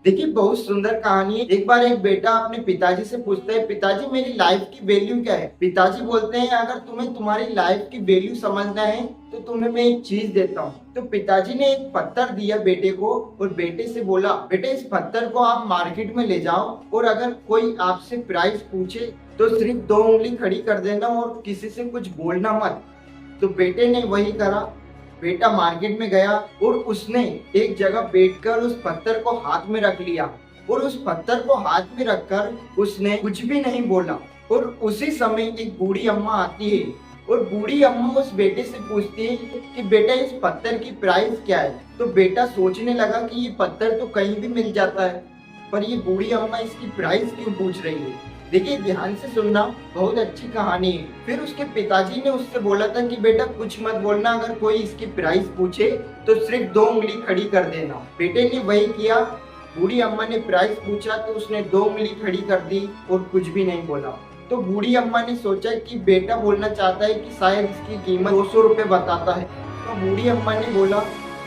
देखिए, बहुत सुंदर कहानी है। एक बार एक बेटा अपने पिताजी से पूछता है, पिताजी मेरी लाइफ की वैल्यू क्या है। पिताजी बोलते हैं, अगर तुम्हें तुम्हारी लाइफ की वैल्यू समझना है तो तुम्हें मैं एक चीज देता हूँ। तो पिताजी ने एक पत्थर दिया बेटे को और बेटे से बोला, बेटे इस पत्थर को आप मार्केट में ले जाओ और अगर कोई आपसे प्राइस पूछे तो सिर्फ 2 उंगली खड़ी कर देना और किसी से कुछ बोलना मत। तो बेटे ने वही करा। बेटा मार्केट में गया और उसने एक जगह बैठकर उस पत्थर को हाथ में रख लिया और उस पत्थर को हाथ में रखकर उसने कुछ भी नहीं बोला। और उसी समय एक बूढ़ी अम्मा आती है और बूढ़ी अम्मा उस बेटे से पूछती है कि बेटा इस पत्थर की प्राइस क्या है। तो बेटा सोचने लगा कि ये पत्थर तो कहीं भी मिल जाता है, पर ये बूढ़ी अम्मा इसकी प्राइस क्यों पूछ रही है। देखिए, ध्यान से सुनना, बहुत अच्छी कहानी है। फिर उसके पिताजी ने उससे बोला था कि बेटा कुछ मत बोलना, अगर कोई इसकी प्राइस पूछे तो सिर्फ 2 उंगली खड़ी कर देना। बेटे ने वही किया। बूढ़ी अम्मा ने प्राइस पूछा तो उसने 2 उंगली खड़ी कर दी और कुछ भी नहीं बोला। तो बूढ़ी अम्मा ने सोचा कि बेटा बोलना चाहता है कि शायद इसकी कीमत 200 रुपए बताता है। तो बूढ़ी अम्मा ने बोला,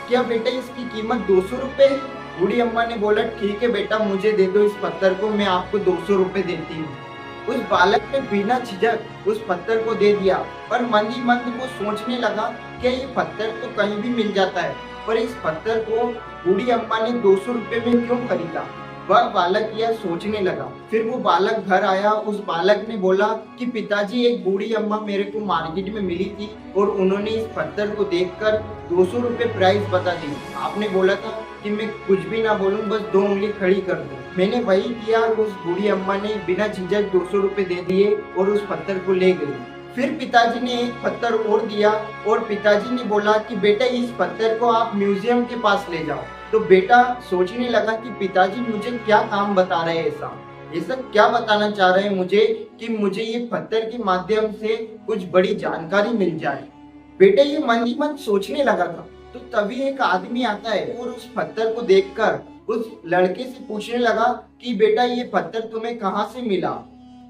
क्या बेटा इसकी कीमत 200 रुपए है। बूढ़ी अम्मा ने बोला, ठीक है बेटा, मुझे दे दो इस पत्थर को, मैं आपको 200 रुपए देती हूँ। उस बालक ने बिना झिझक उस पत्थर को दे दिया, पर मन ही मन वो सोचने लगा कि ये पत्थर तो कहीं भी मिल जाता है, पर इस पत्थर को बूढ़ी अम्मा ने 200 रुपए में क्यों खरीदा। वह बालक यह सोचने लगा। फिर वो बालक घर आया। उस बालक ने बोला कि पिताजी, एक बूढ़ी अम्मा मेरे को मार्केट में मिली थी और उन्होंने इस पत्थर को देखकर 200 रुपए प्राइस बता दी। आपने बोला था कि मैं कुछ भी ना बोलूं, बस 2 उंगली खड़ी कर दूं। मैंने वही किया। उस बूढ़ी अम्मा ने बिना झिझक 200 रुपए दे दिए और उस पत्थर को ले गई। फिर पिताजी ने एक पत्थर और दिया और पिताजी ने बोला कि बेटा इस पत्थर को आप म्यूजियम के पास ले जाओ। तो बेटा सोचने लगा कि पिताजी मुझे क्या काम बता रहे हैं, ऐसा क्या बताना चाह रहे हैं मुझे कि मुझे ये पत्थर के माध्यम से कुछ बड़ी जानकारी मिल जाए। बेटा ये मन ही मन सोचने लगा था। तो तभी एक आदमी आता है और उस पत्थर को देखकर उस लड़के से पूछने लगा कि बेटा ये पत्थर तुम्हें कहाँ से मिला,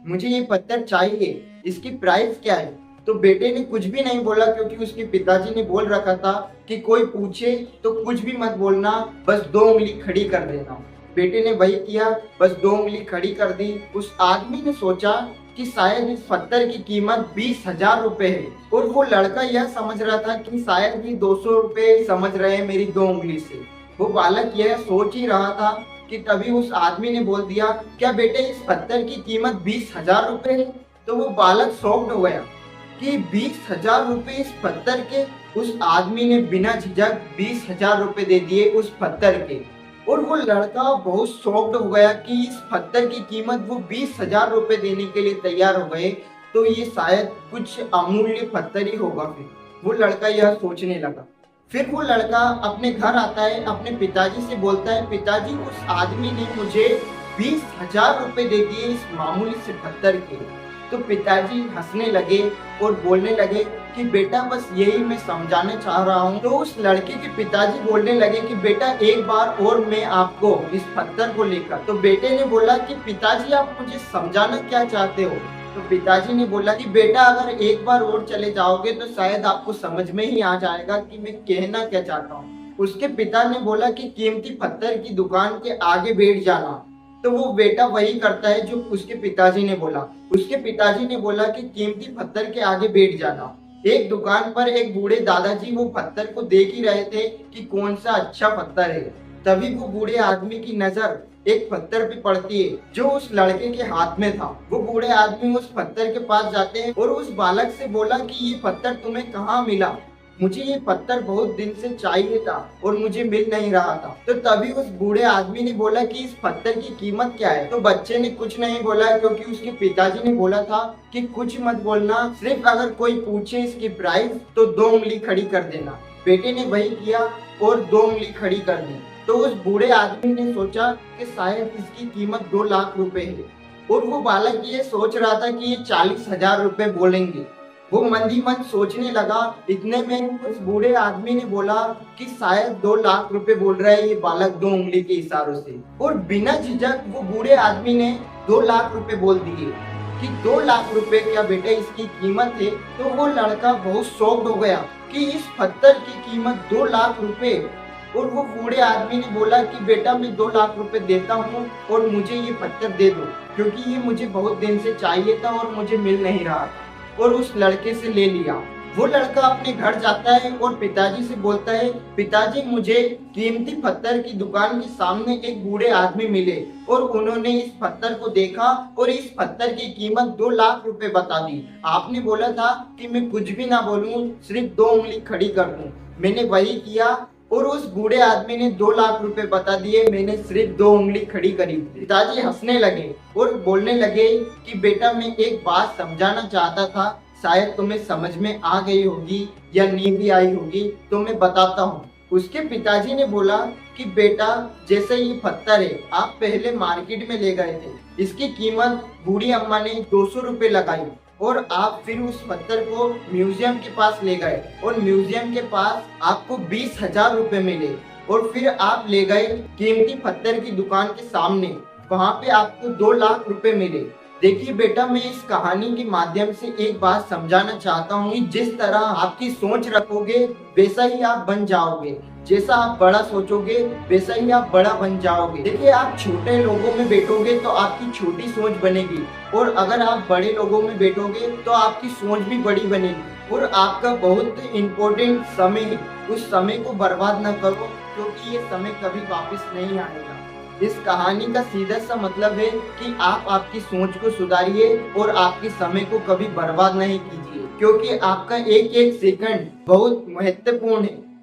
मुझे ये पत्थर चाहिए, इसकी प्राइस क्या है। तो बेटे ने कुछ भी नहीं बोला, क्योंकि उसके पिताजी ने बोल रखा था कि कोई पूछे तो कुछ भी मत बोलना, बस 2 उंगली खड़ी कर देना। बेटे ने वही किया, बस 2 उंगली खड़ी कर दी। उस आदमी ने सोचा कि शायद इस पत्थर की कीमत 20,000 रुपए है और वो लड़का यह समझ रहा था कि शायद ये 200 रुपए समझ रहे हैं मेरी 2 उंगली से। वो बालक यह सोच ही रहा था कि तभी उस आदमी ने बोल दिया, क्या बेटे इस पत्थर की कीमत 20,000 रुपए है। तो वो बालक शॉक्ड हो गया कि 20,000 रुपए इस पत्थर के। उस आदमी ने बिना झिझक 20,000 रुपए दे दिए उस पत्थर के। और वो लड़का बहुत शॉक्ड हो गया कि इस पत्थर की कीमत वो 20,000 रुपए देने के लिए तैयार हो गए, तो ये शायद कुछ अमूल्य पत्थर ही होगा। फिर वो लड़का यह सोचने लगा। फिर वो लड़का अपने घर आता है, अपने पिताजी से बोलता है, पिताजी उस आदमी ने मुझे 20,000 रुपए दे दिए इस मामूली से पत्थर के। तो पिताजी हंसने लगे और बोलने लगे कि बेटा बस यही मैं समझाना चाह रहा हूँ। तो उस लड़के के पिताजी बोलने लगे कि बेटा एक बार और मैं आपको इस पत्थर को लेकर। तो बेटे ने बोला कि पिताजी आप मुझे समझाना क्या चाहते हो। तो पिताजी ने बोला कि बेटा अगर एक बार और चले जाओगे तो शायद आपको समझ में ही आ जाएगा कि मैं कहना क्या चाहता हूँ। उसके पिता ने बोला कि कीमती पत्थर की दुकान के आगे बैठ जाना। तो वो बेटा वही करता है जो उसके पिताजी ने बोला। उसके पिताजी ने बोला कि कीमती पत्थर के आगे बैठ जाना। एक दुकान पर एक बूढ़े दादाजी वो पत्थर को देख ही रहे थे कि कौन सा अच्छा पत्थर है। तभी वो बूढ़े आदमी की नजर एक पत्थर पे पड़ती है जो उस लड़के के हाथ में था। वो बूढ़े आदमी उस पत्थर के पास जाते हैं और उस बालक से बोला कि ये पत्थर तुम्हें कहाँ मिला, मुझे ये पत्थर बहुत दिन से चाहिए था और मुझे मिल नहीं रहा था। तो तभी उस बूढ़े आदमी ने बोला कि इस पत्थर की कीमत क्या है। तो बच्चे ने कुछ नहीं बोला, क्योंकि उसके पिताजी ने बोला था कि कुछ मत बोलना, सिर्फ अगर कोई पूछे इसकी प्राइस तो 2 उंगली खड़ी कर देना। बेटे ने वही किया और 2 उंगली खड़ी कर दी। तो उस बूढ़े आदमी ने सोचा कि शायद इसकी कीमत 2 लाख रुपए है और वो बालक ये सोच रहा था कि ये 40,000 रुपए बोलेंगे। वो मन ही मन सोचने लगा। इतने में उस बूढ़े आदमी ने बोला कि शायद 2 लाख रुपए बोल रहा है ये बालक 2 उंगली के इशारों से। और बिना झिझक वो बूढ़े आदमी ने 2 लाख रुपए बोल दिए कि 2 लाख रुपए क्या बेटा इसकी कीमत है। तो वो लड़का बहुत शॉक्ड हो गया कि इस पत्थर की कीमत 2 लाख रुपए। और वो बूढ़े आदमी ने बोला कि बेटा मैं 2 लाख रुपए देता हूँ और मुझे ये पत्थर दे दो, क्योंकि ये मुझे बहुत दिन से चाहिए था और मुझे मिल नहीं रहा था। और उस लड़के से ले लिया। वो लड़का अपने घर जाता है और पिताजी से बोलता है, पिताजी मुझे कीमती पत्थर की दुकान के सामने एक बूढ़े आदमी मिले और उन्होंने इस पत्थर को देखा और इस पत्थर की कीमत 2 लाख रुपए बता दी। आपने बोला था कि मैं कुछ भी ना बोलूं, सिर्फ 2 उंगली खड़ी कर दूं। मैंने वही किया और उस बूढ़े आदमी ने 2 लाख रुपए बता दिए, मैंने सिर्फ 2 उंगली खड़ी करी। पिताजी हंसने लगे और बोलने लगे कि बेटा मैं एक बात समझाना चाहता था, शायद तुम्हें समझ में आ गई होगी या नहीं भी आई होगी, तो मैं बताता हूँ। उसके पिताजी ने बोला कि बेटा जैसे ये पत्थर है, आप पहले मार्केट में ले गए थे, इसकी कीमत बूढ़ी अम्मा ने 200 रुपए लगाई और आप फिर उस पत्थर को म्यूजियम के पास ले गए और म्यूजियम के पास आपको 20,000 रुपए मिले और फिर आप ले गए कीमती पत्थर की दुकान के सामने, वहाँ पे आपको 2 लाख रुपए मिले। देखिए बेटा मैं इस कहानी के माध्यम से एक बात समझाना चाहता हूँ कि जिस तरह आपकी सोच रखोगे वैसा ही आप बन जाओगे, जैसा आप बड़ा सोचोगे वैसा ही आप बड़ा बन जाओगे। देखिए आप छोटे लोगों में बैठोगे तो आपकी छोटी सोच बनेगी और अगर आप बड़े लोगों में बैठोगे तो आपकी सोच भी बड़ी बनेगी। और आपका बहुत इम्पोर्टेंट समय है, उस समय को बर्बाद न करो, क्योंकि ये समय कभी वापस नहीं आएगा। इस कहानी का सीधा सा मतलब है कि आप आपकी सोच को सुधारिए और आपके समय को कभी बर्बाद नहीं कीजिए, क्योंकि आपका एक एक सेकंड बहुत महत्वपूर्ण है।